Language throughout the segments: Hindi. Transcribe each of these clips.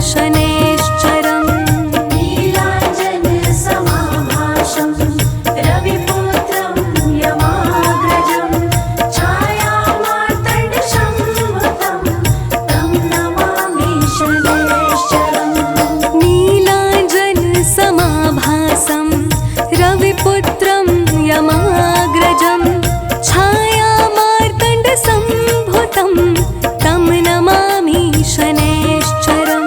शनैश्चरम् नीलाञ्जनसमाभासं रविपुत्रं यमाग्रजं छायामार्तण्डसंभुतं तं नमामि शनैश्चरम् नीलाञ्जनसमाभासं रविपुत्रं यमाग्रजं छायामार्तण्डसंभुतं तं नमामि शनैश्चरम्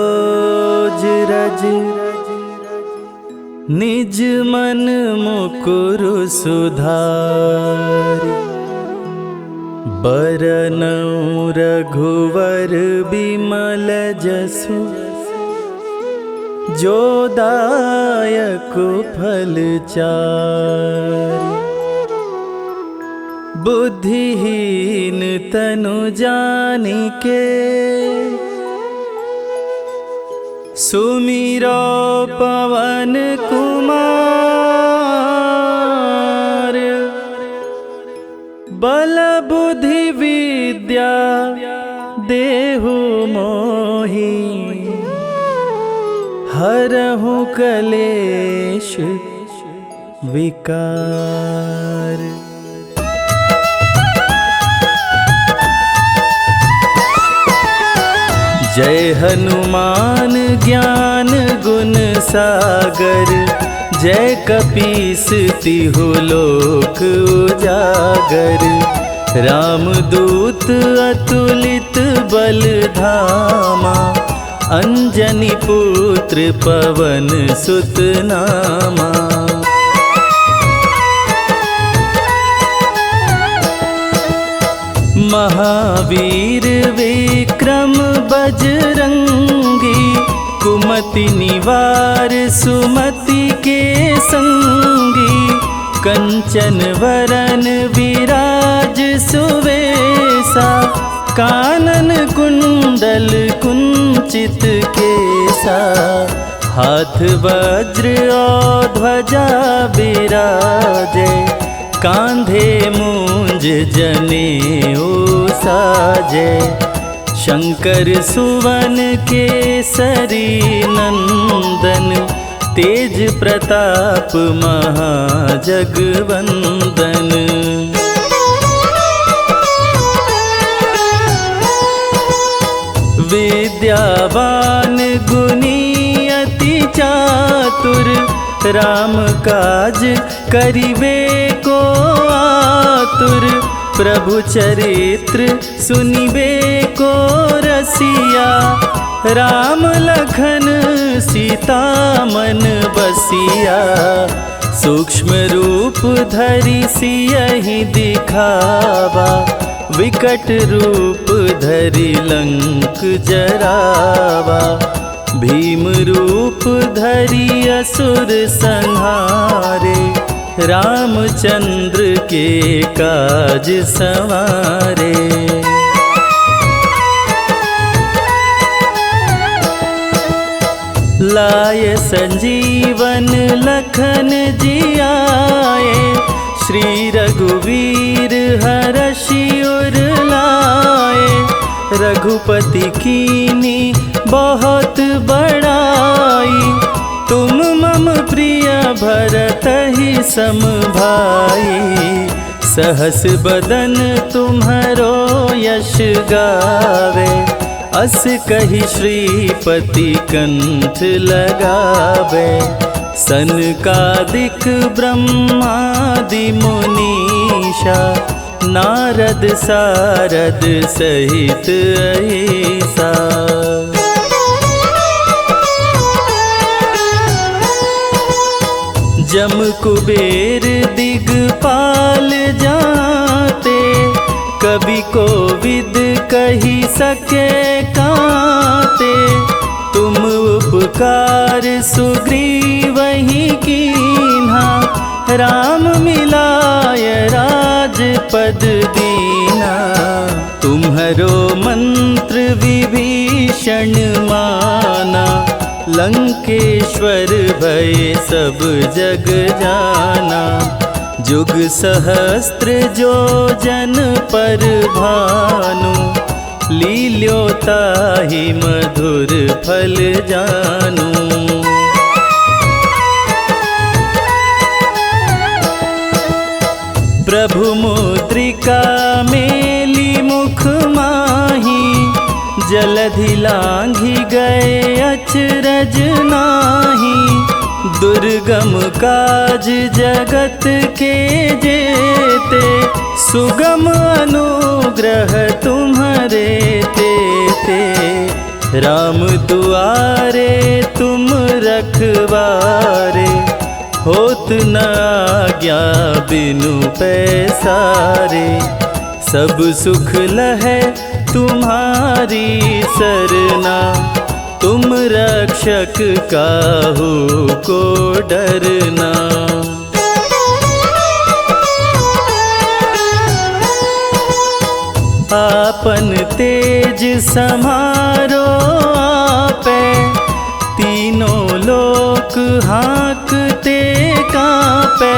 रोज रज निज मन मुकुर सुधारि बरनउँ रघुवर बिमल जसु जो दायक फल चारि बुद्धिहीन तनु जानिके सुमिरो पवन कुमार बल बुद्धि विद्या देहु मोहि हरहु कलेश विकार। जय हनुमान ज्ञान गुण सागर जय कपीस तिहु लोक उजागर रामदूत अतुलित बल धामा अंजनी पुत्र पवन सुत नामा। महावीर विक्रम बजरंगी कुमति निवार सुमति के संगी कंचन वरन विराज सुवेसा कानन कुंडल कुंचित केसा हाथ वज्र और ध्वजा बिराजे कांधे मूंज जनेऊ साजे शंकर सुवन केसरी नंदन तेज प्रताप महाजगवंदन। विद्यावान गुणी अति चातुर राम काज करिबे को आतुर प्रभु चरित्र सुनिबे को रसिया राम लखन सीता मन बसिया सूक्ष्म रूप धरि सियहि दिखावा विकट रूप धरि लंक जरावा भीम रूप धरि असुर संहारे रामचंद्र के काज संवारे। लाय संजीवन लखन जियाए श्री रघुवीर हरषि उर लाए रघुपति कीनी बहुत बड़ाई तुम मम प्रिय भरतहि सम भाई सहस बदन तुम्हरो यश गावे अस कहि श्रीपति कंठ लगावे सनकादिक ब्रह्मादि मुनीषा नारद सारद सहित ऐसा। जम कुबेर दिगपाल जाते कवि कोविद कही सके काते तुम उपकार सुग्रीवहि कीन्हा राम मिलाय राजपद दीना तुम्हरो मंत्र विभीषण माना लंकेश्वर भय सब जग जाना जुग सहस्त्र जो जन पर भानु लील्योताहि मधुर फल जानू। प्रभु मुद्रिका मेली मुख माही जलधि लांघि गए अचरज नाही दुर्गम काज जगत के जेते सुगम अनुग्रह तुम्हारे तेते राम दुआरे तुम रखवारे, होत न आज्ञा बिनु पैसारे। सब सुख लहै तुम्हारी सरना, तुम रक्षक काहू को डरना। आपन तेज समारो आपे, तीनों लोक हाँकते कांपे।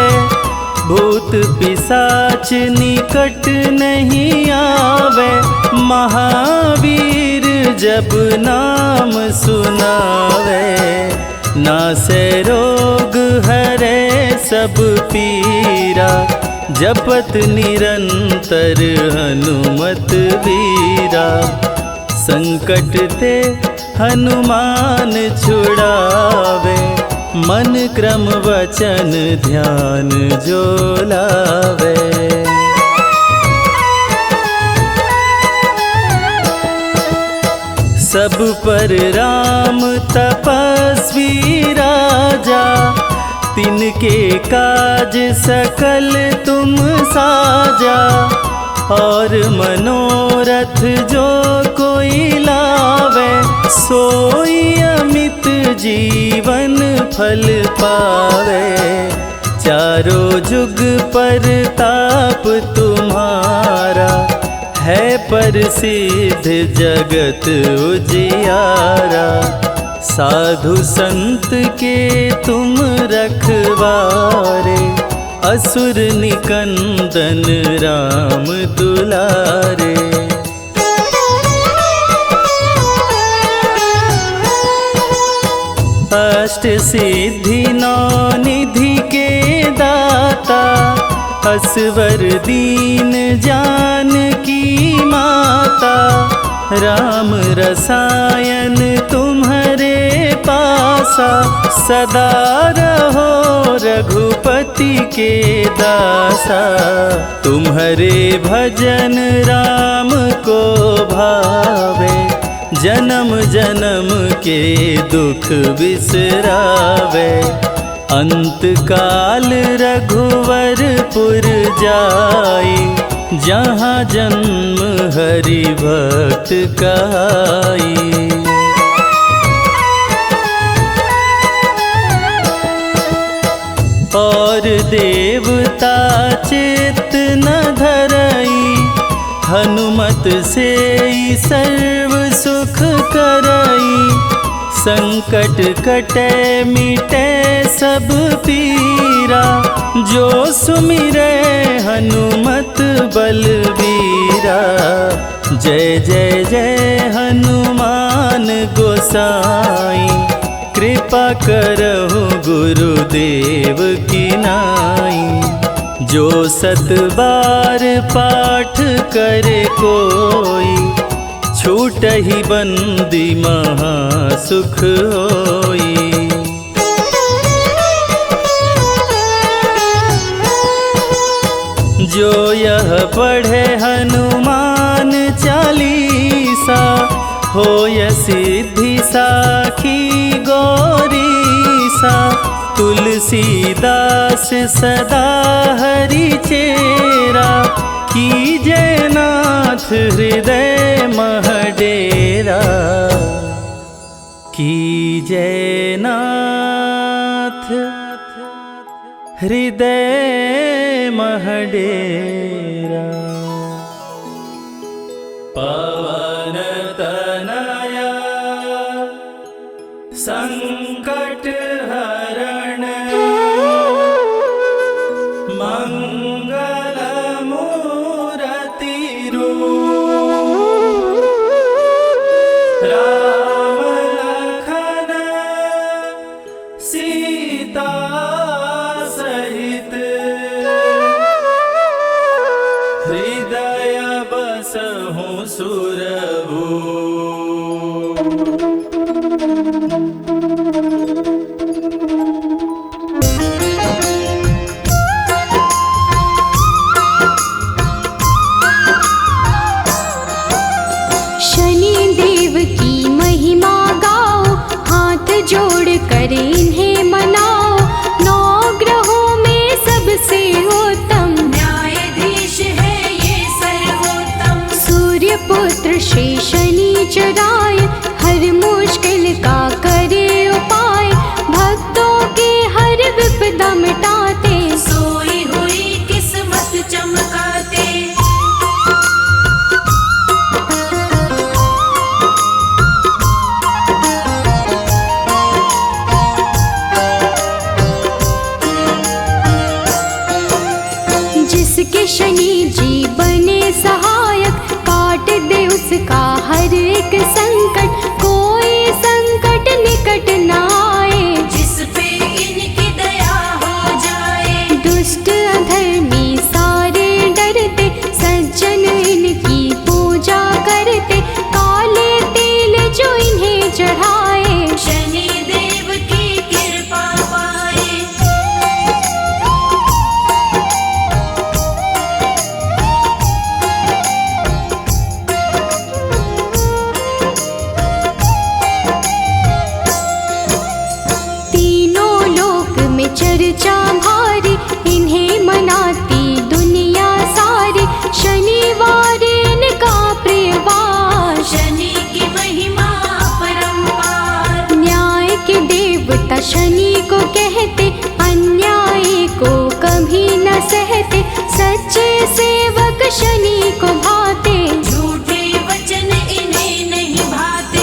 भूत पिशाच निकट नहीं आवे, महावीर जब नाम सुनावे। नासै रोग हरै सब पीरा, जपत निरंतर हनुमत वीरा। संकट ते हनुमान छुड़ावे, मन क्रम वचन ध्यान जो लावे। सब पर राम तपस्वी राजा, तिनके काज सकल तुम साजा। और मनोरथ जो कोई लावे, सोई अमित जीवन फल पावे। चारों जुग पर ताप तुम्हारा, है प्रसिद्ध जगत उजियारा। साधु संत के तुम रखवारे, असुर निकंदन राम दुलारे। अष्ट सिद्धि नौ निधि के दाता, असवर दीन जानकी माता। राम रसायन तुम्हारे पासा, सदा रहो रघुपति के दासा। तुम्हारे भजन राम को भावे, जन्म जन्म के दुख बिसरावे। अंत काल रघुवरपुर जाई, जहाँ जन्म हरि भक्त कहाई। और देवता चित्त न धरई, हनुमत से सर्व सुख करई। संकट कटे मिटे सब पीरा, जो सुमिरै हनुमत बलबीरा। जय जय जय हनुमान गोसाई, कृपा करहु गुरुदेव की नाई। जो सत बार पाठ करे कोई, छूटहि बंदी महा सुख होई। जो यह पढ़े हनुमान चालीसा, होय सिद्धि साखी गौरीसा। तुलसीदास सदा हरि चेरा, कीजय नाथ हृदय मह डेरा। कीजय नाथ हृदय मह डेरा। पवन तनया संकट हरण, मंगल मूरति रूप। राम लखन सीता सहित, हृदय बसहु सुरभूप। कर इन्हें मनाओ, नौ ग्रहों में सबसे उत्तम न्यायाधीश है ये सर्वोत्तम। सूर्य पुत्र श्री शनिचराय, हर मुश्किल का करे उपाय, भक्तों के हर विपदा मिटाते, सोई हुई किस्मत चमकाते। जिसके शनि जी बने सहायक, काट दे उसका हर एक संकट, कोई संकट निकट न आए, जिस पे इनकी दया हो जाए। दुष्ट अधर्मी सारे डरते, सज्जन इनकी पूजा करते, काले तेल जो इन्हें चढ़ाए, शनि देव की कृपा पाए। तीनों लोक में चर्चा भारी, इन्हें मनाती दुनिया सारी, शनिवार इनका प्रियवार, शनि की महिमा अपरंपार। न्याय के देवता शनि को कहते, अन्याय को कभी न सहते, सच्चे सेवक शनि को भाते, झूठे वचन इन्हें नहीं भाते।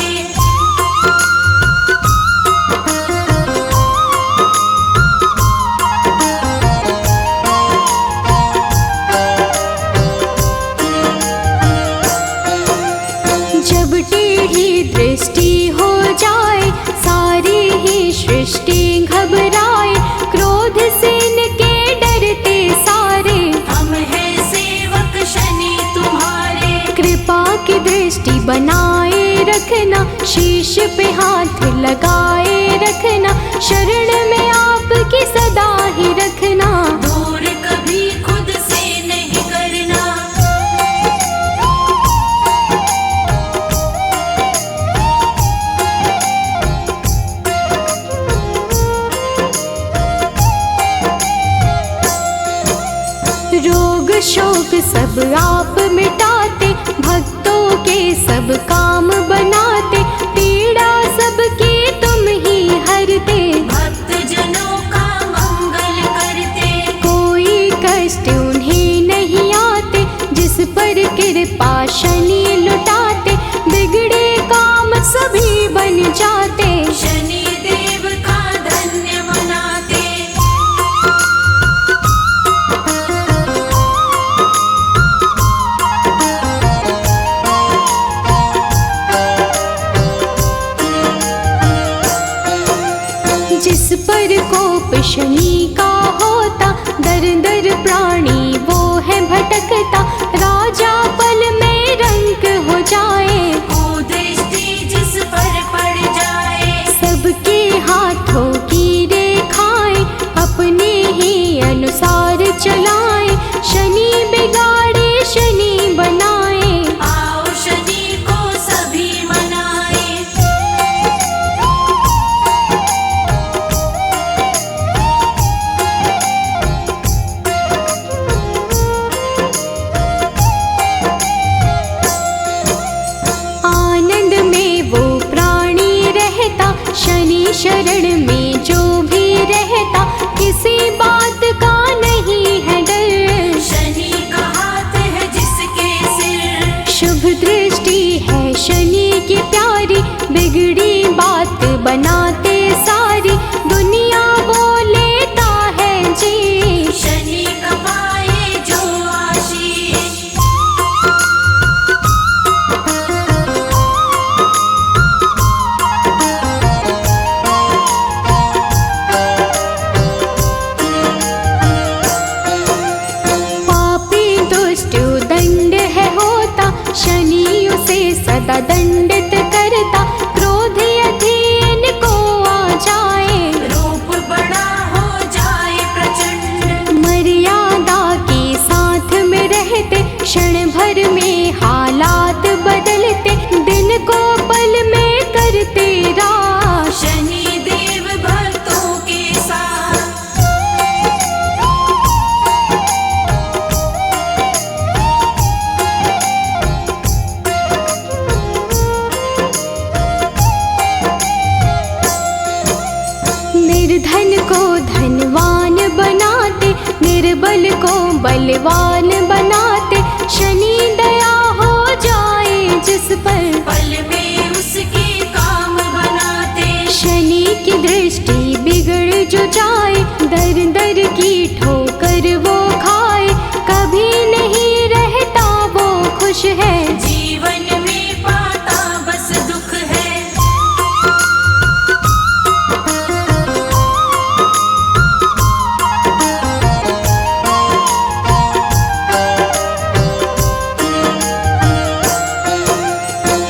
जब टेढ़ी दृष्टि हो जाए, सारी ही सृष्टि घबराए, क्रोध से इनके डरते सारे, हम हैं सेवक शनि तुम्हारे। कृपा की दृष्टि बनाए रखना, शीश पे हाथ लगाए रखना, शरण में आपकी सदा ही रखना, दूर कभी खुद से नहीं करना। रोग शोक सब आप मिटाते, भक्तों के सब काम बनाते, पीड़ा सबकी तुम ही हरते, भक्त जनों का मंगल करते। कोई कष्ट उन्हें नहीं आते, जिस पर कृपा शनि लुटाते, बिगड़े काम सभी बन जाते, शनि देव का धन्य मनाते। जिस पर कोप शनि का होता, दर दर प्राणी वो है भटकता, राजा पल में रंक हो जाए, कुदृष्टि जिस पर पड़ जाए। सबके हाथों की रेखाएं अपने ही अनुसार चलाए, शनि बिगाड़े शनि बनाए, आओ शनि को सभी मनाए। आनंद में वो प्राणी रहता, शनि शरण में जो भी रहता, किसी बात का नहीं है डर, शनि का हाथ है जिसके सिर। शुभ दृष्टि है शनि की प्यारी, बिगड़ी बात बनाते सारी, दुनिया वो लेता है जी, शनि का पाए जो आशीष। धनवान बनाते, निर्बल को बलवान बनाते। शनि दया हो जाए जिस पर, पल में उसके काम बनाते। शनि की दृष्टि बिगड़ जो जाए, दर दर की ठोकर वो खाए। कभी नहीं रहता वो खुश है, जीवन में पाता बस दुख है।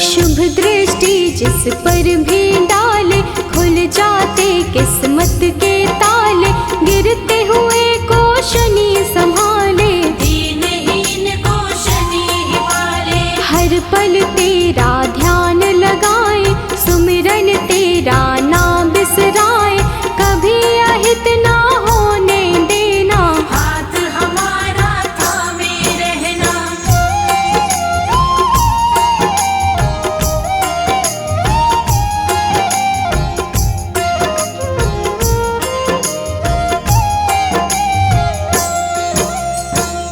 शुभ दृष्टि जिस पर भी डाले, खुल जाते किस्मत के ताले। गिरते हुए को शनि संभाले, दीनहीन को शनि ही पाले। हर पल तेरा ध्यान लगाए, सुमिरन तेरा ना बिसराए। कभी अहित ना होने देना, हाथ हमारा थामे रहना।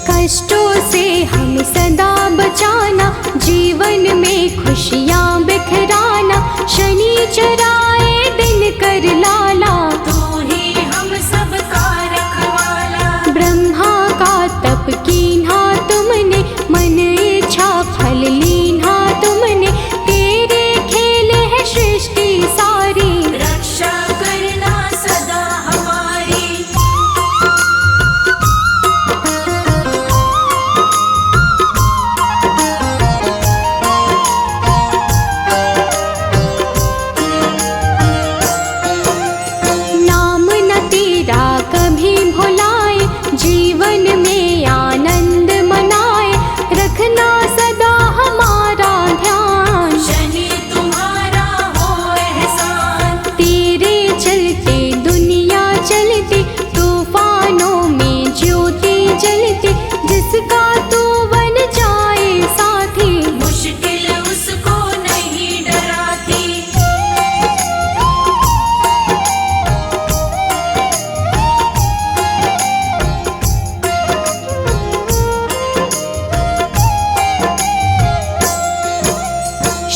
कष्टों से हम सदा बचाना, जीवन में खुशियाँ बिखराना। शनि चराए दिन कर लाला, तू ही हम सबका रखवाला। ब्रह्मा का तप कीन्हा तुमने, मन इच्छा फल लीन्हा तुमने। तेरे खेल है सृष्टि सारी, रक्षा करना सदा हमारी। नाम न तेरा कभी भुलाए, जीवन में आनंद मनाए। रखना सदा हमारा ध्यान, शनि तुम्हारा हो एहसान। तेरे चलते दुनिया चलती, तूफानों में ज्योति जलती। जिसका तू बन जाए साथी, मुश्किल उसको नहीं डराती।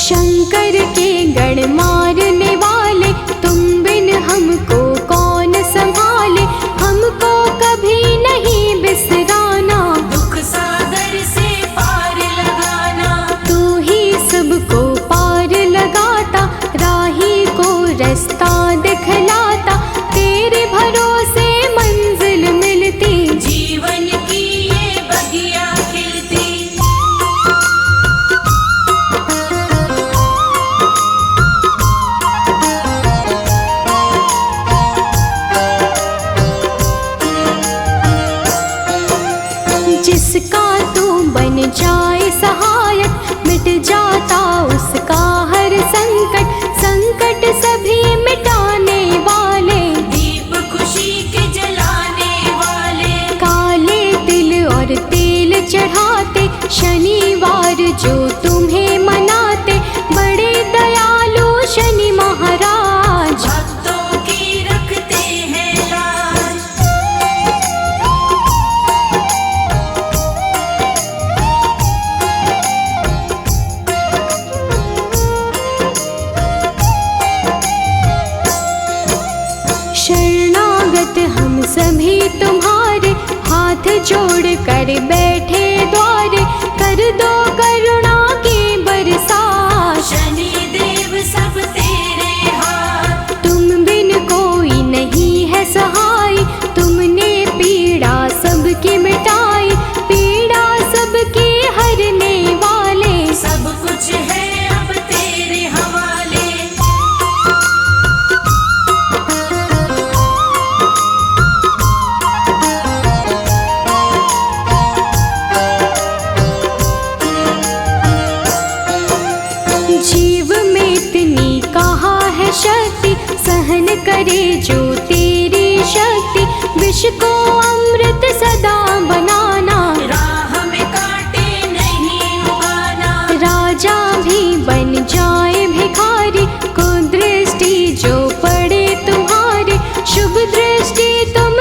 शंकर के गण मारने वाले, तुम बिन हमको कौन संभाले। हमको कभी नहीं बिसराना, दुख सागर से पार लगाना। तू ही सबको पार लगाता, राही को रास्ता दिखलाता। तेरे भरोसे मंजिल मिलती, जीवन की ये बगिया खिलती। जिसका तू बन जाए सहायक, मिट जाता उसका हर संकट। संकट सभी मिटाने वाले, दीप खुशी के जलाने वाले। काले तिल और तेल चढ़ाते, शनिवार जो तुम्हें मनाते। बड़े दयालु शनि महाराज, भक्तों की रखते हैं लाज। शरणागत हम सभी तुम्हारे, हाथ जोड़ कर बैठे द्वारे। कर दो करुणा की बरसात, शनि देव सब तेरे हाथ। तुम बिन कोई नहीं है सहाय। तुमने पीड़ा सबकी मिटाई, पीड़ा सबकी हरने वाले। सब कुछ है अब तेरे हवाले। जीव में इतनी कहाँ है शक्ति, सहन करे जो तेरी शक्ति। विष को अमृत सदा बनाना, राह में कांटे नहीं उगाना। राजा भी बन जाए भिखारी, को दृष्टि जो पड़े तुम्हारे। शुभ दृष्टि तुम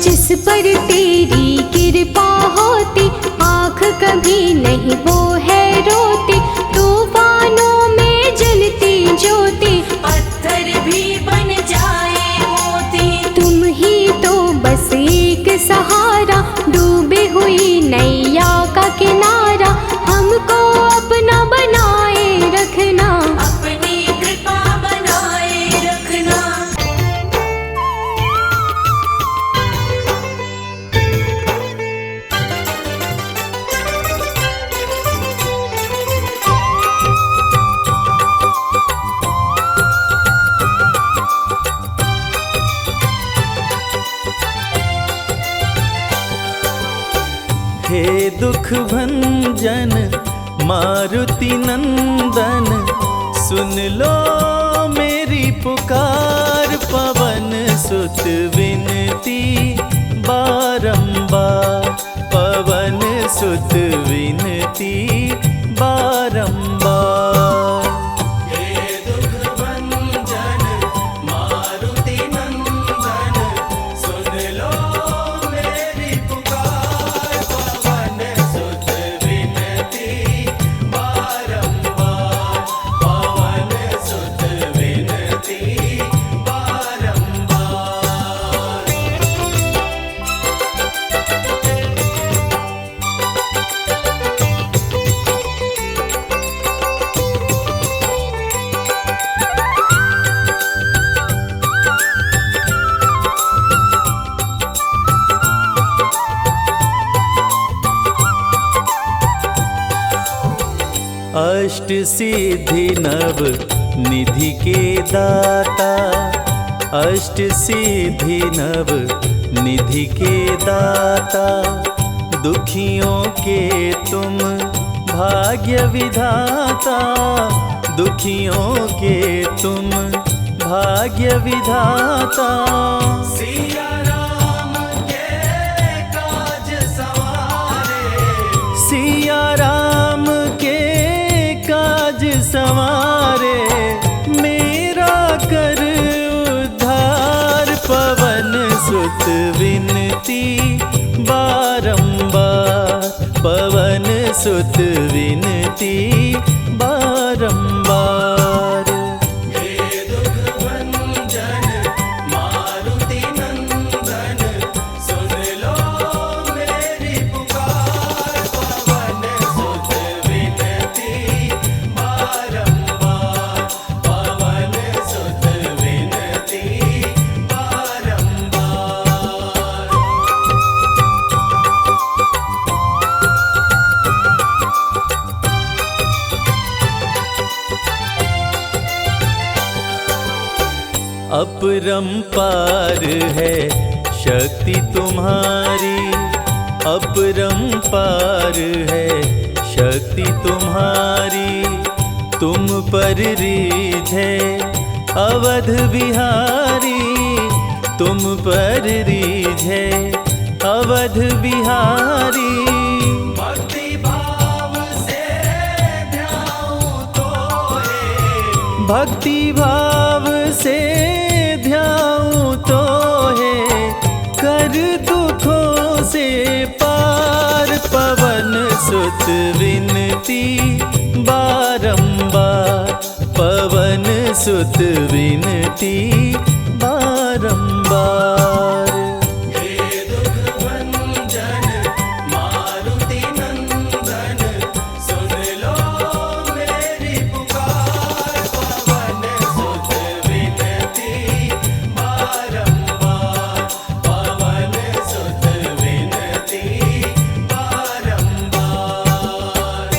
जिस पर तेरी कृपा होती, आँख कभी नहीं वो है रोती। तूफानों में जलती ज्योति, पत्थर भी बन जाए मोती। तुम ही तो बस एक सहारा, डूबी हुई नैया का किनारा। हमको अपना बनाए रखना, अपनी कृपा बनाए रखना। हे दुख भंजन मारुति नंदन, सुन लो मेरी पुकार। पवन सुत विनती बारंबार, पवन सुत विनती बारंबार। हे दुख भंजन मारुति नंदन, सुन लो मेरी पुकार। पवन सुत विनती बारंबार, पवन सुत विनती बारंबार। अष्ट सिद्धि नव निधि के दाता, अष्ट सिद्धि नव निधि के दाता। दुखियों के तुम भाग्य विधाता, दुखियों के तुम भाग्य विधाता। सिया राम के काज सवारे, सिया राम के काज सवारे। मेरा कर उद्धार, पवन सुत विनती बारंबार, पवन सुत विनती बारंबार। हे दुख भंजन मारुति नंदन, सुन लो मेरी पुकार। पवन सुत विनती बारंबार, पवन सुत विनती बारंबार। अपरंपार है शक्ति तुम्हारी, अपरंपार है शक्ति तुम्हारी। तुम पर रीझे अवध बिहारी, तुम पर रीझे अवध बिहारी। भक्ति भाव से ध्याऊं तो है, भक्ति भाव से ध्याऊं तो है। कर दुखों से पार, पवन सुत विनती बारंबार, पवन सुत विनती बारंबार। हे दुख भंजन मारुति नंदन, सुन लो मेरी पुकार। पवन सुत विनती बारंबार, पवन सुत विनती बारंबार।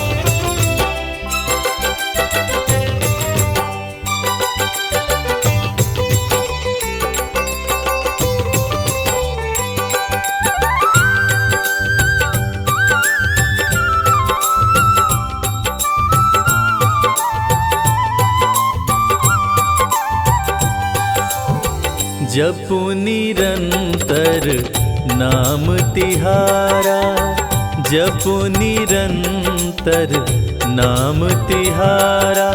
जपु निरंतर नाम तिहारा, जपु निरंतर नाम तिहारा।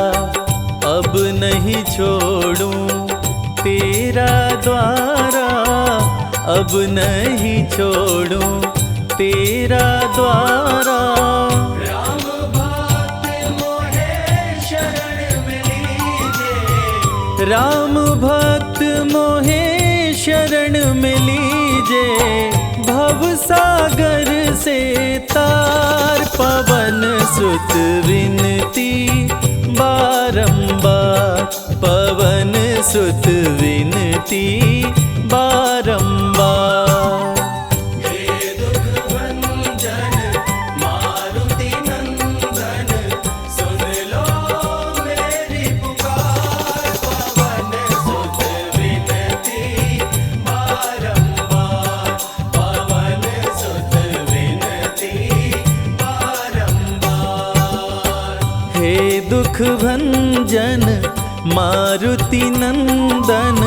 अब नहीं छोड़ूं तेरा द्वारा, अब नहीं छोड़ूं तेरा द्वारा। राम भक्त मोहे शरण में लीजे, राम भक्त मोहे शरण में लीजे, भव सागर से तार पवन सुत विनती बारंबार, पवन सुत विनती बारंबार। हे दुख भंजन मारुति नंदन, सुन लो मेरी पुकार, पवन सुत विनती बारंबार, पवन सुत विनती बारंबार। हे दुख भंजन मारुति नंदन,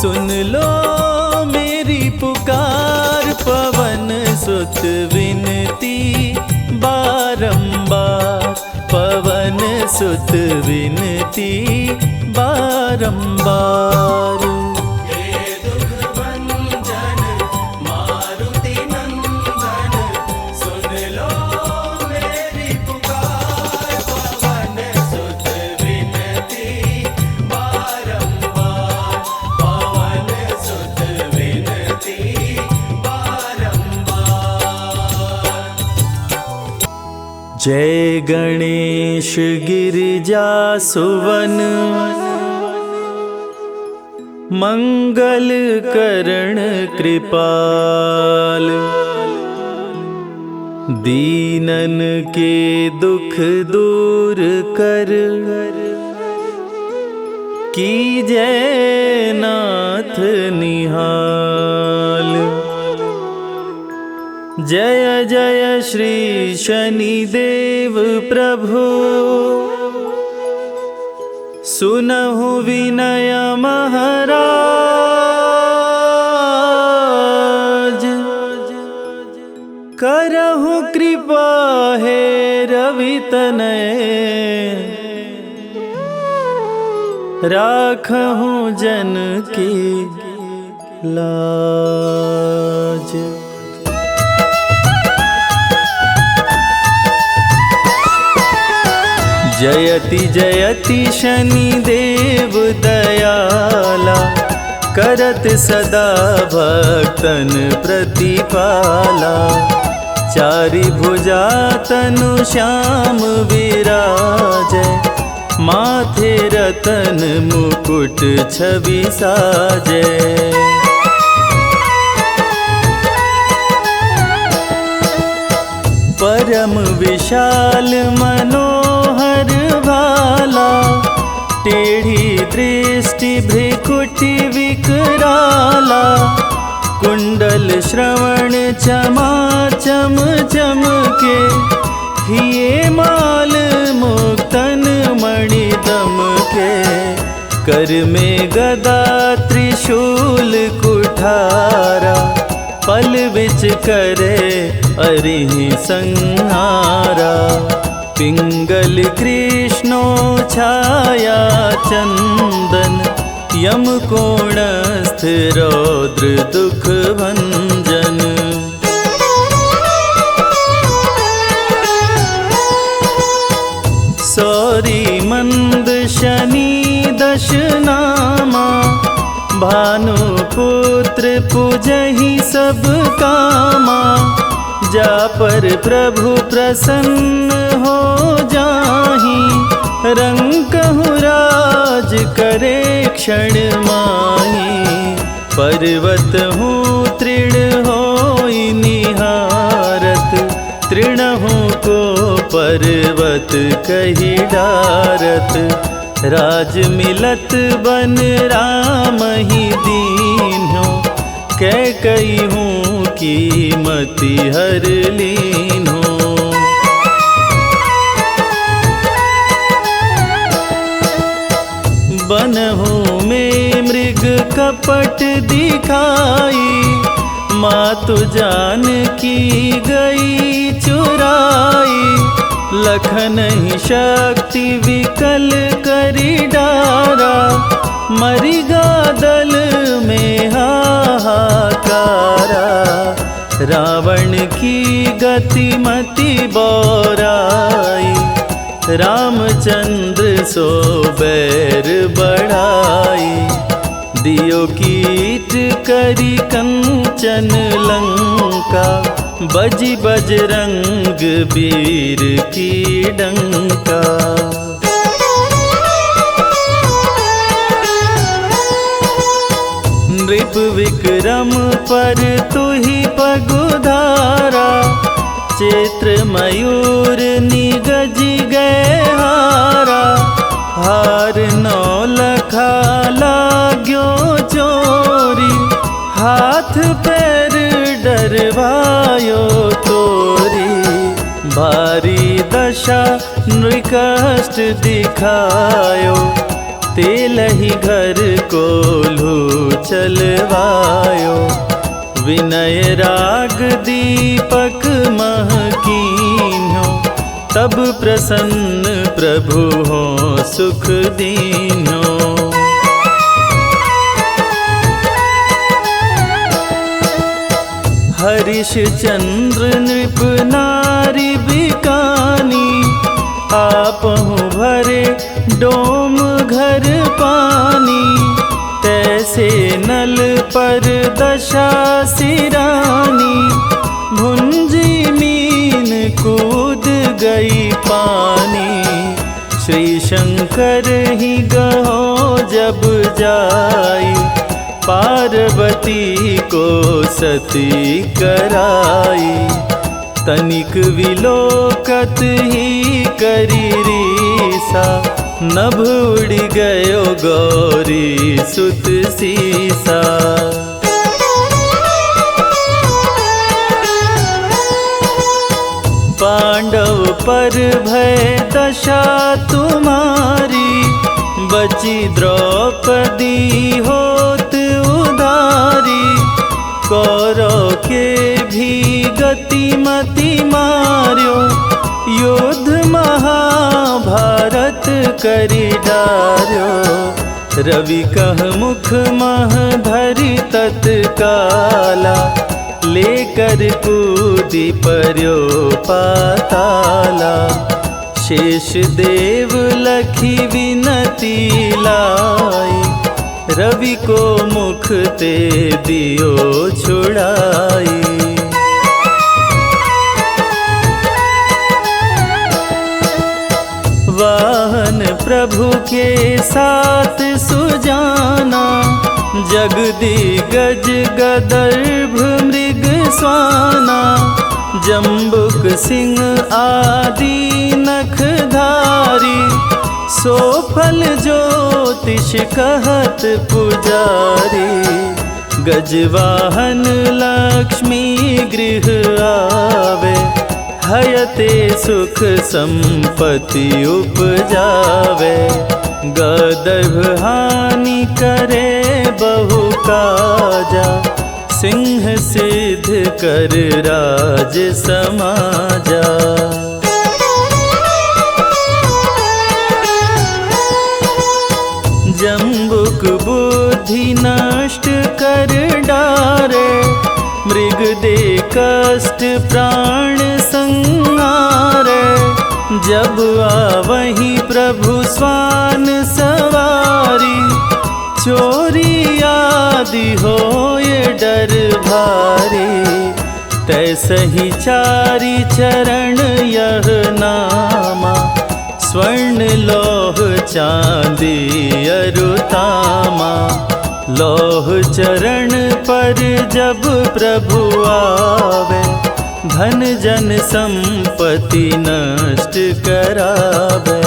सुन लो मेरी पुकार, पवन सुत विनती बारंबार, पवन सुत विनती बारंबार। हे दुख भंजन मारुति नंदन, सुन लो मेरी पुकार, पवन सुत विनती बारंबार, पवन सुत विनती बारंबार। जय गणेश गिरिजा सुवन, मंगल करण कृपाल, दीनन के दुख दूर कर, कीजै नाथ निहाल। जय जय श्री शनिदेव प्रभु, सुनहु विनय महाराज, करहु कृपा हे रवि तनय, राखहु जन की लाज। जयति जयति शनिदेव दयाला, करत सदा भक्तन प्रतिपाला। चारि भुजा तनु श्याम विराजै, माथे रतन मुकुट छवि साजै। परम विशाल मनोहर भाला, टेढ़ी दृष्टि भ्रिकुटि विकराला। कुंडल श्रवण चमाचम चमके, हिये माल मुक्तन मणि दमके। कर में गदा त्रिशूल कुठारा, पल बिच करे अरिहि संहारा। पिंगल कृष्णो छाया चंदन, यम कोणस्थ रौद्र दुख भंजन। सौरी मंद शनि दश नामा, भानुपुत्र पूजहि सब कामा। जा पर प्रभु प्रसन्न हो जाहि, रंकहु राज करे क्षण माहि। पर्वत हूँ तृण होई निहारत, तृणहु को पर्वत कहि डारत। राज मिलत बन राम ही दीन्हो, कैकई हूँ कीमति हर लीन्हो। बनहु में मृग कपट दिखाई, मातु जानकी गई चुराई। लखन ही शक्ति विकल करी डारा, मरिगा दल में हाहाकार। रावण की गतिमति बौराई, रामचंद्र सो बैर बढ़ाई। दियो कीट करी कंचन लंका, बजी बजरंग वीर की डंका। नृप विक्रम पर तुहि पगुधारा, चैत्र मयूर निगजी गए हारा। हार नौ लखा लाग्यो चोरी, हाथ पैर डरवायो तोरी। भारी दशा नृकष्ट दिखायो, तेलहि घर कोल्हू चलवायो। विनय राग दीपक महकीन्यो, तब प्रसन्न प्रभु हो सुख दीन्यो। हरिश्चंद्र नृप नारी बिकानी, आपहु भरे डोम घर पानी। तैसे नल पर दशा सिरानी, भुंजी मीन कूद गई पानी। श्री शंकर ही गहो जब जाई, पार्वती को सती कराई। तनिक विलोकत ही करी रीसा, नभ उड़ गयो गौरी सुत सीसा। पांडव पर भय दशा तुम्हारी, बची द्रौपदी होत उधारी। कौरव के भी गतिमति मार्यो, युद्ध महाभारत करी डार्यो। रवि कह मुख मह धरि तत्काला, लेकर कूदी पर्यो पाताला। शेष देव लखी विनती लाई, रवि को मुख ते दियो छुड़ाई। वाहन प्रभु के साथ सुजाना, जगदिगज गदर्भ मृग स्वाना। जम्बुक सिंह आदि नखधारी, सो फल ज्योतिष कहत पुजारी। गजवाहन लक्ष्मी गृह आवे, हयते सुख संपत्ति उपजावे। गदर्भ हानि करे बहु काजा, सिंह सिद्ध कर राज समाजा। जम्बुक बुद्धि नष्ट कर डारे, मृग दे कष्ट प्राण संहारे। जब आवहीं प्रभु स्वान सवारी, चोरी आदि होए डर भारी। तैसहि चारि चरण यह नामा, स्वर्ण लौह चांदी अरुतामा। लौह चरण पर जब प्रभु आवे, धन जन संपत्ति नष्ट करावे।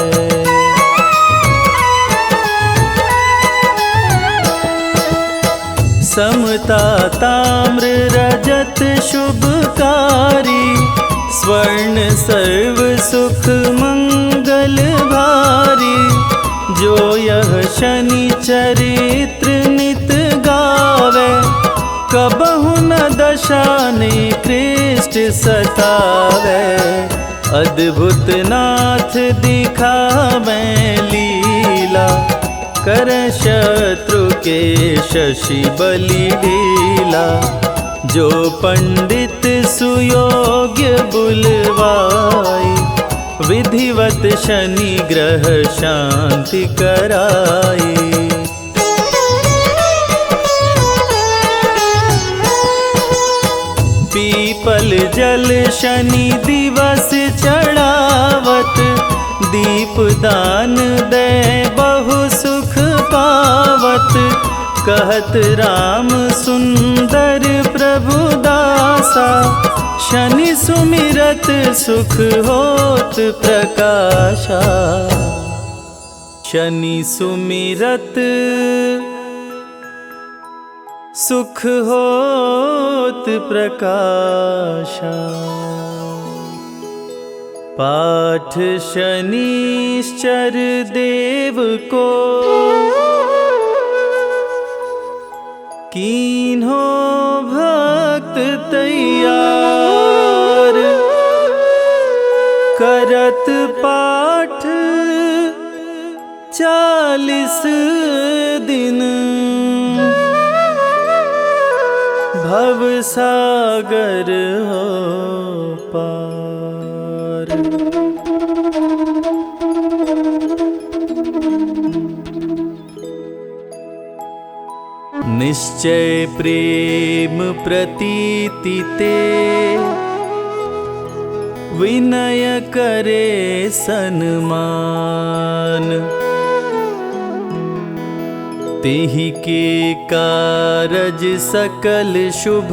समता ताम्र रजत शुभकारी, स्वर्ण सर्व सुख मंगल भारी। जो यह शनि चरित्र नित गावे, कबहु न दशा निकृष्ट सतावे। अद्भुत नाथ दिखावे लीला, कर शत्रु के शशि बलि ढीला। जो पंडित सुयोग्य बुलवाई, विधिवत शनि ग्रह शांति कराई। पीपल जल शनि दिवस चढ़ावत, दीप दान दे बहु सुख पावत। कहत राम सुंदर प्रभु दासा, शनि सुमिरत सुख होत प्रकाशा। शनि सुमिरत सुख होत प्रकाशा। पाठ शनिश्चर देव को, कीन्हो भक्त तैयार। करत पाठ 40 दिन, भव सागर हो पार। निश्चय प्रेम प्रतीति ते, विनय करे सन्मान। तेहि के कारज सकल शुभ,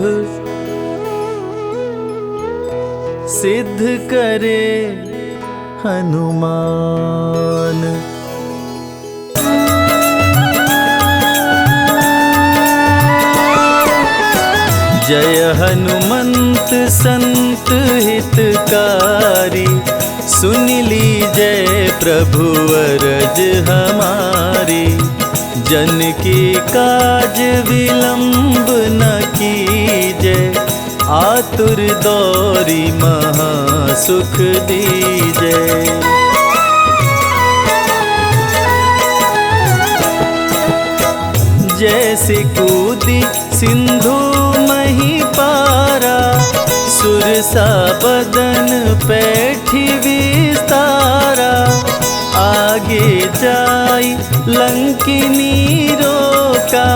सिद्ध करे हनुमान। जय हनुमंत संत हितकारी, सुन लीजय प्रभु अरज हमारी। जन की काज विलंब न कीजय, आतुर दौरी महा सुख दीजय। जैसे कूदी सिंधु मही पारा, सुरसा बदन पैठी विस्तारा। आगे जाई लंकिनी रोका,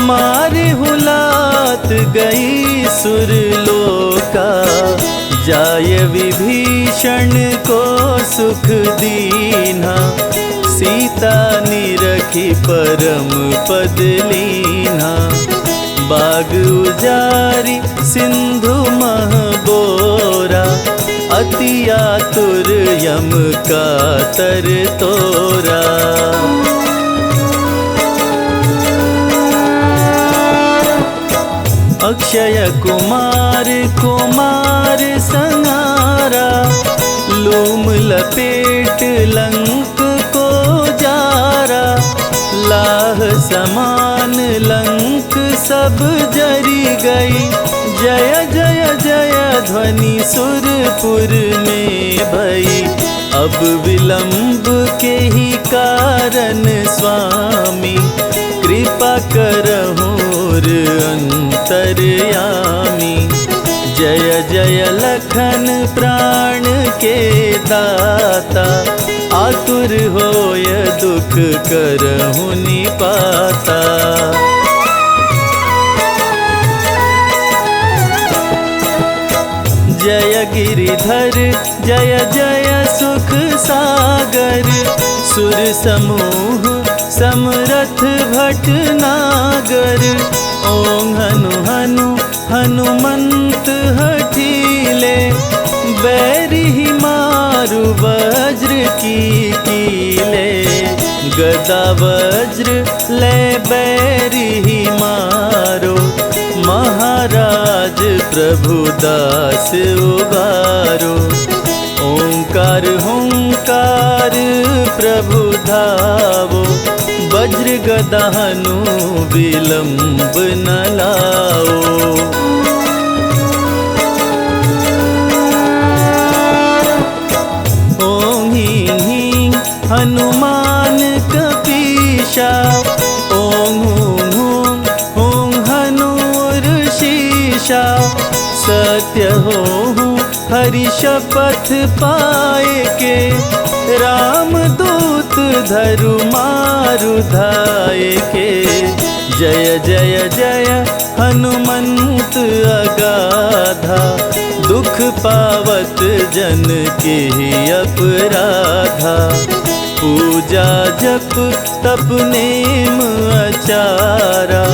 मारे हुलात गई सुरलोका। जाय विभीषण को सुख दीना, सीता निरखी परम पद लीना। बाग उजारी सिंधु मह बोरा, अति आतुर यम का तर तोरा। अक्षय कुमार कुमार संहारा, लूम लपेट लंक को जारा। लाह समान लंक सब जरी गई, जय जय जय ध्वनि सुरपुर में भई। अब विलंब के ही कारण स्वामी, कृपा करहुर अंतर्यामी। जय जय लखन प्राण के दाता, आतुर होय दुख करहु निपाता। जय गिरिधर जय जय सुख सागर, सुर समूह समरथ भटनागर। ओं हनु हनु हनुमंत हठीले, बैरी मारु वज्र की कीले। गदा वज्र ले बैरी मारो, महाराज प्रभु दास उबारो। ओंकार हुंकार प्रभु धावो, वज्र गदा हनु विलंब न लाओ। ओं हीं हीं हनुमान कपीशा, ओं हूं हूं हूं हनुर शीशा। ईशा सत्य होहूँ हरि शपथ पाए के राम दूत धरु मारु धाये के जय जय जय हनुमंत अगाधा दुख पावत जन के अपराधा पूजा जप तप नेम आचारा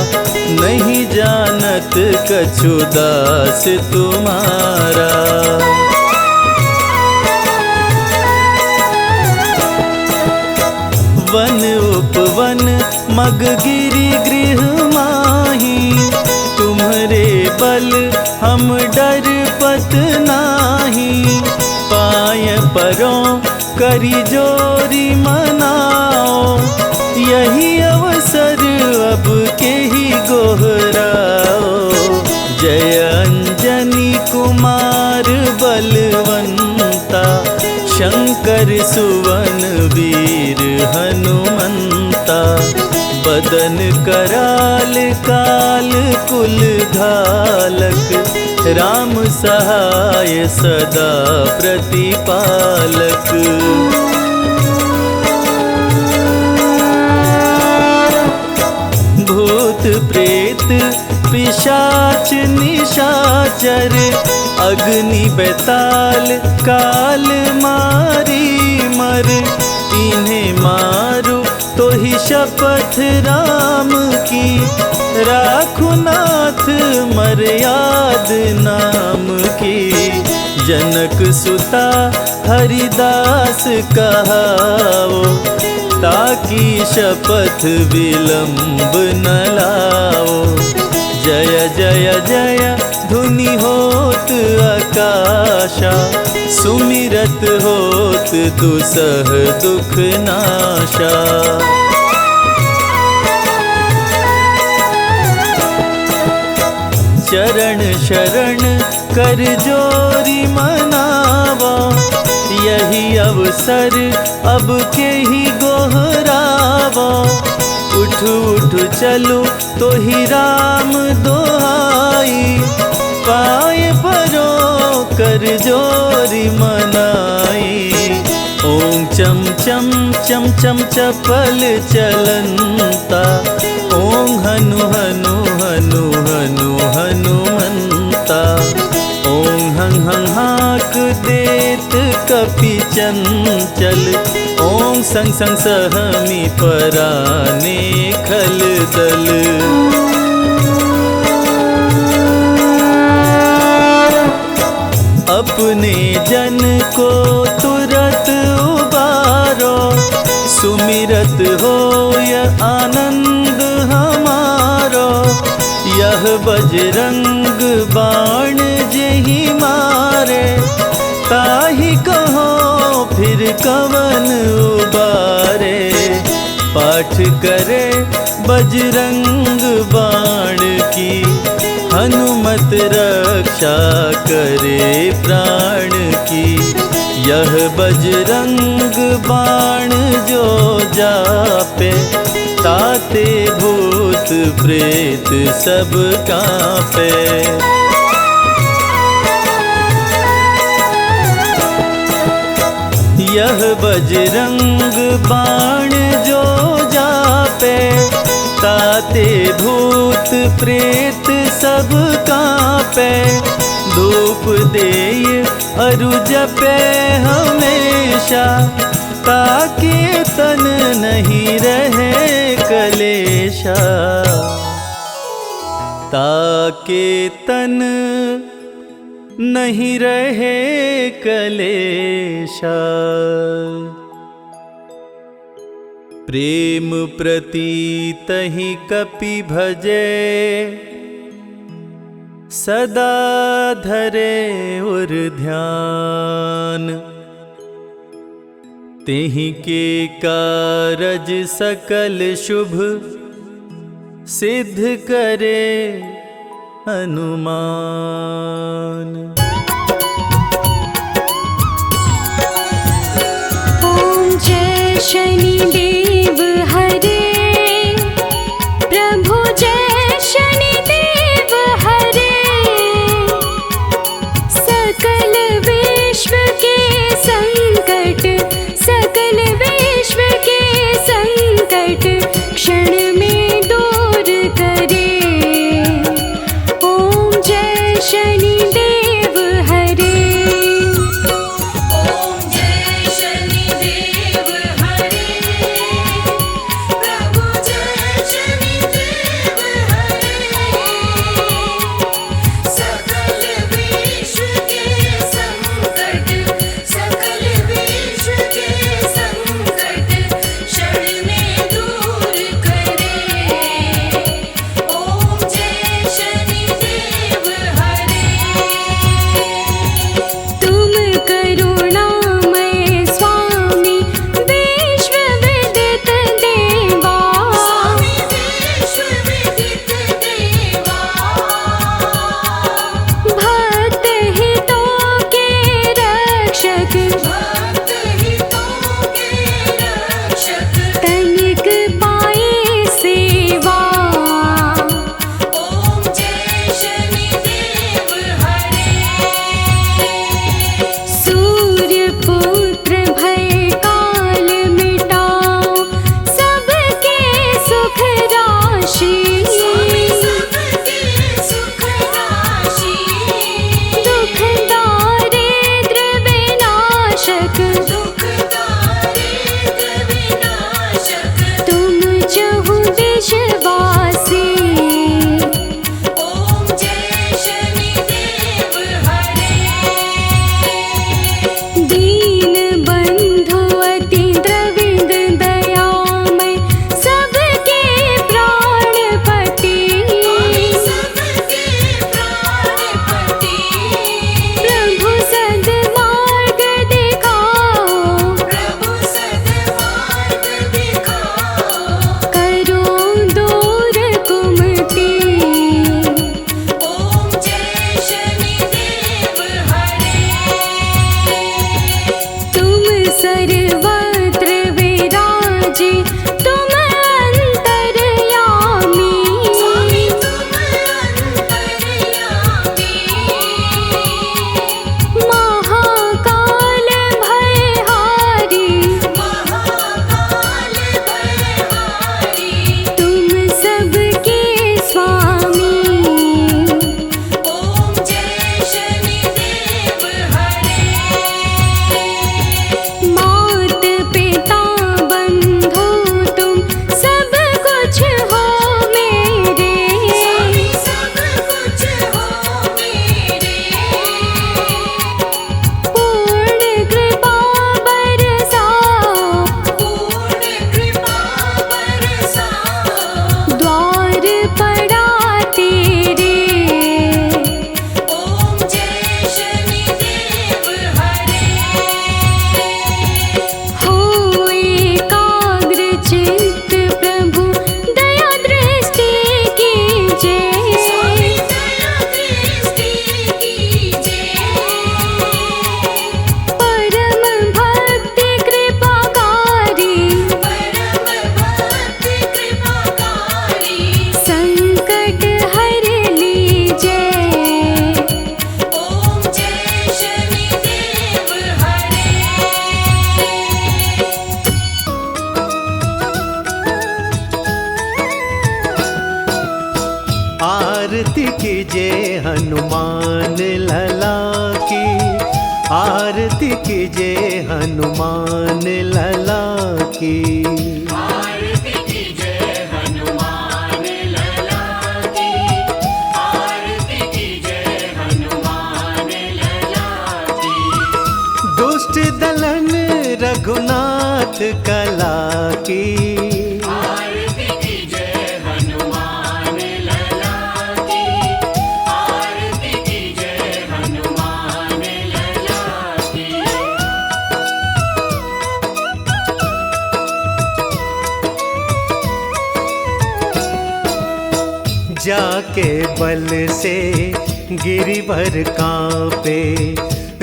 नहीं जानत कछु दास तुम्हारा। वन उपवन मग गिरि गृह माही तुम्हरे बल हम डर पत नाही पाय परों करी जोरी मनाओ यही अवसर अब के ही गोहराओ जय अंजनी कुमार बलवंता शंकर सुवन वीर हनुमंता बदन कराल काल कुल घालक राम सहाय सदा प्रतिपालक। भूत प्रेत पिशाच निशाचर अग्नि बेताल काल मारी मर इन्हें मारो तो ही शपथ राम की राखु नाथ मर्याद नाम की जनक सुता हरिदास कहाओ ताकि शपथ विलंब न लाओ जय जय जय धुनि होत आकाशा सुमिरत होत दुसह दुख नाशा। चरण शरण कर जोरी मनावा यही अवसर अब के ही गोहरावा उठ उठ चलो तो ही राम दोहाई पाए परो कर जोरी मनाई ओम चम चम चम चम चपल चलंता ओम हनु हनु हनु हनु हनुमंता ओम हं हं हाक देत कपि चंचल ओम संग संग सहमी पराने खल दल। अपने जन को तुरत उबारो सुमिरत होय आनंद हमारो यह बजरंग बाण जेहि मारे ताहि कहो फिर कवन उबारे पाठ करे बजरंग बाण की हनुमत रक्षा करे प्राण की यह बजरंग बाण जो जापे ताते भूत प्रेत सब कांपे। यह बजरंग बाण जो जापे ताते भूत प्रेत सब कांपे धूप देय अरु जपे हमेशा ताके तन नहीं रहे कलेशा ताके तन नहीं रहे कलेशा। प्रेम प्रतीत ही कपि भजे सदा धरे उर ध्यान तेहि के कारज सकल शुभ सिद्ध करे हनुमान। ओम जय शनि देव हरे प्रभु जय शनि देव हरे कीजिए हनुमान लला की, आरती कीजिए हनुमान लला की। आरती कीजिए हनुमान लला की, आरती कीजिए हनुमान लला की। दुष्ट दलन रघुनाथ कला की, आरती कीजिए हनुमान लला की, आरती कीजिए हनुमान लला की। जाके बल से गिरिवर कांपे,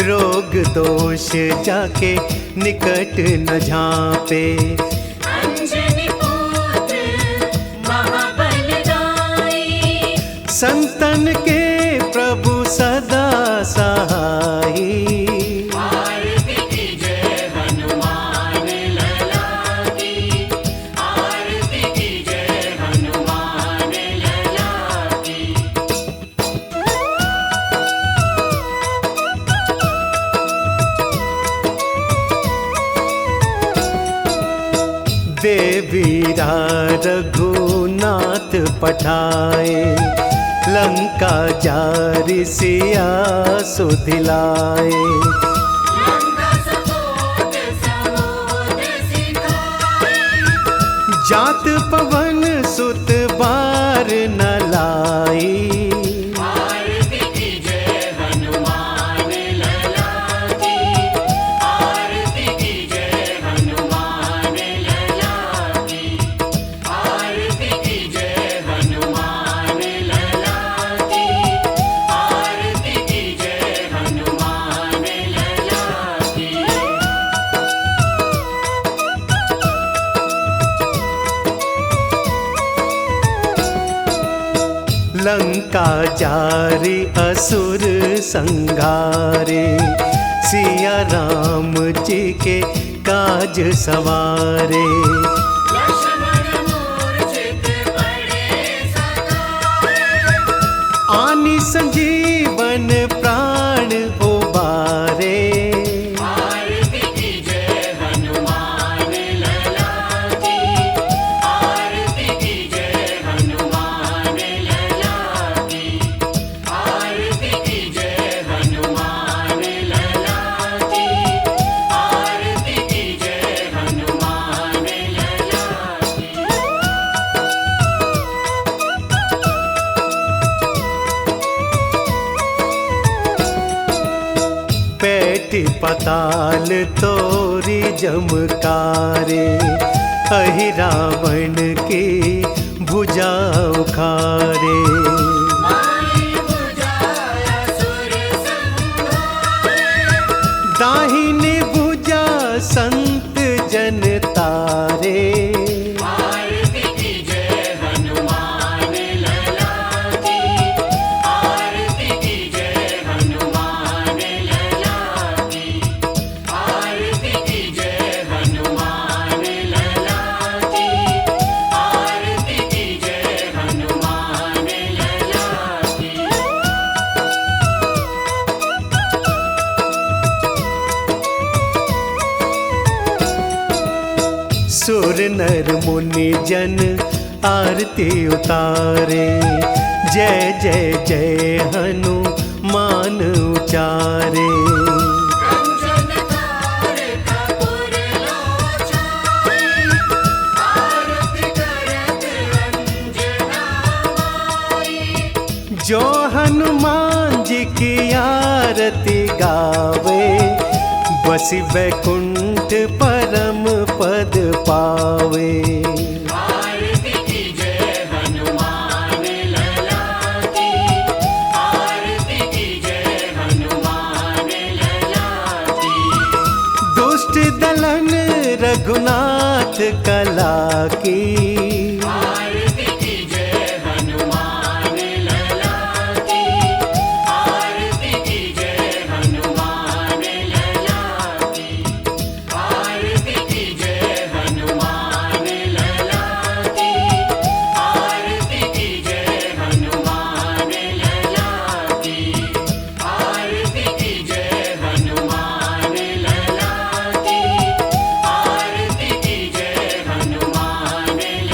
रोग दोष जाके निकट न झांपे। अंजनी पुत्र महाबलदाई, संतन के प्रभु सदा सहाई। आरती कीजिए हनुमान लला की, आरती कीजिए हनुमान लला की। देवीरा रघुनाथ पठाए, लंका जारि सिया सुधिलाए। लंका सपोत समुद्र सिखाए, जात पवन सुत बार न लाई। आरती कीजिए हनुमान लला की, आरती कीजिए हनुमान लला की, आरती कीजिए हनुमान लला की, आरती कीजिए हनुमान लला की। लंका जारि असुर संघारे, सिया राम जी के काज सवारे। लक्ष्मण मूर्छित पड़े सकाए, आनि संजीवन प्राण उबारे। आरती कीजिए हनुमान लला की, आरती कीजिए हनुमान लला की, आरती कीजिए हनुमान लला की, आरती कीजिए हनुमान लला की। पैठ पताल तोरी जमकारे, अहि रावण की भुजा उखारे। माई बुझाया सुर संहारे, दाहिनी भुजा संत जन तारे। आरती कीजिए हनुमान लला की, आरती कीजिए हनुमान लला की, आरती कीजिए हनुमान लला की, आरती कीजिए हनुमान लला की। सुर नर मुनि जन आरती उतारे, जय जय जय हनुमान उचारे। कंचन थार कपूर लोचन, आरती करत अंजना माई। जो हनुमान जी की आरती गावे, बसी वैकुंठ परम पद पावे। आरती कीजिए हनुमान लला की, आरती कीजिए हनुमान लला की। दुष्ट दलन रघुनाथ कला की,